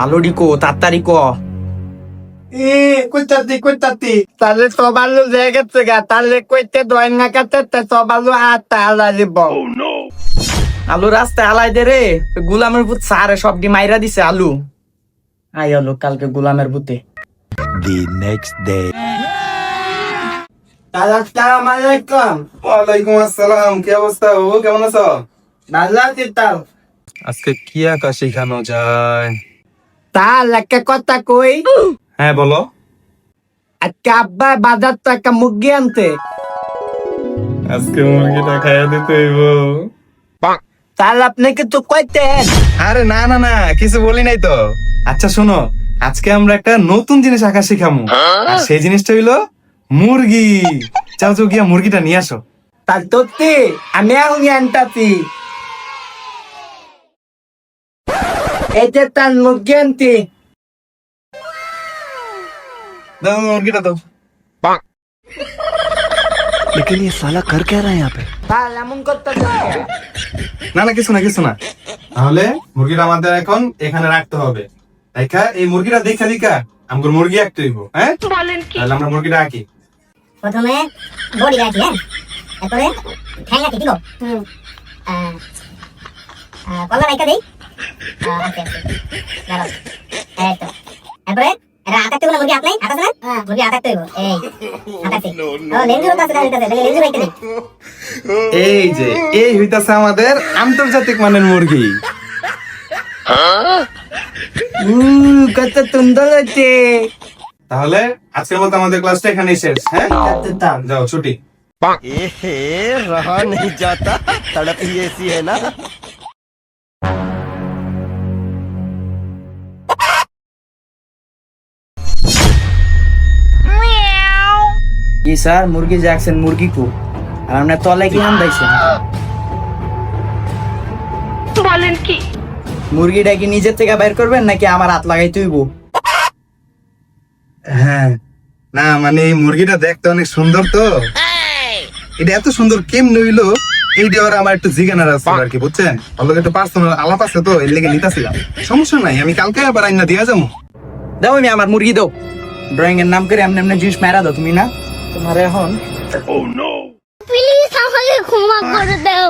আলু ডিকো তাড়াতাড়ি ক। কইতাতি তাহলে সব আলু হয়ে গেছে গা, তাহলে কইতে দয় না কাটতে সব আলু আটটা আলা দিব। আলু রাস্তায় আলাই দে রে, গুলামের ভূত সারে সব ডি মাইরা দিছে আলু। আই আলু কালকে গুলামের ভূতে। The next day. আসসালামু আলাইকুম। ওয়ালাইকুম আসসালাম। কি অবস্থা বাবু, কেমন আছো? ভালো আছি তাও। আজকে কি আঁকা শেখানো যায়? তাহলে একটা কথা কই, হ্যাঁ বলো। আজকে আব্বা বাজার তো একটা মুরগি আনতে, আজকে মুরগিটা খাইয়া দিতে হইব। তাহলে আপনি কিছু কইতেন? আরে না না না, কিছু বলি নাই তো। আচ্ছা শোনো, আজকে আমরা একটা নতুন জিনিস আঁকা শিখামু, আর সেই জিনিসটা হইলো মুরগি। যাও যাও গিয়া মুরগিটা নিয়ে আসো। তার সত্যি আমি এখন আনতাছি। এই যে তার মুরগি আনতি। দাও মুরগিটা দাও। लेकिन ये साला कर क्या रहा है यहाँ पे? তাহলে এমন করতে না না কিছু না কিছু না। তাহলে মুরগিটা আমাদের এখন এখানে রাখতে হবে। দেখা এই মুরগিটা দেখা দেখা আমাদের মুরগি আঁকতে হইব। হ্যাঁ তাহলে আমরা মুরগিটা আঁকি। প্রথমে বডি রাখি, হ্যাঁ, তারপরে ঠ্যাং রাখি, ঠিক কলা রাখা দেই। আচ্ছা দাঁড়াও, এই তো। তারপরে এটা আটাতে বলে মুরগি আপলাই আটাতে না, মুরগি আটাতে হইব। এই আটাতে লেন্সের মতো আছে, তাহলে লেন্স রাখা দেই। এই যে এই হইতাছে আমাদের আন্তর্জাতিক মানের মুরগি। কত সুন্দর হচ্ছে। তাহলে আজকের মতো আমাদের ক্লাসটা এখানেই শেষ। হ্যাঁ যাও ছুটি। रहा नहीं जाता, तड़प ही ऐसी है ना। কি স্যার মুরগি যাচ্ছেন, মুরগি কো আর আমরা তলে কি আন্দাইছেন? বলেন কি? মুরগিটা কি নিজের থেকে বের করবেন নাকি আমার হাত লাগাই তুইব? হ্যাঁ না মানে এই মুরগিটা দেখতে অনেক সুন্দর, তো এটা এত সুন্দর কেমনে হইলো এইটা আর আমার একটু জিজ্ঞানার আছে আর কি, বুঝছেন? ওর একটু পার্সোনাল আলাপ আছে, তো এর লেগে নিতাছিলাম। সমস্যা নাই, আমি কালকে আবার আইনা দিয়া যাবো। দাও আমি আমার মুরগি দাও, ড্রয়িং এর নাম করে এমনি এমনি জিনিস মেরা দাও তুমি না। তোমার এখন প্লিজ আমাকে ক্ষমা করে দাও।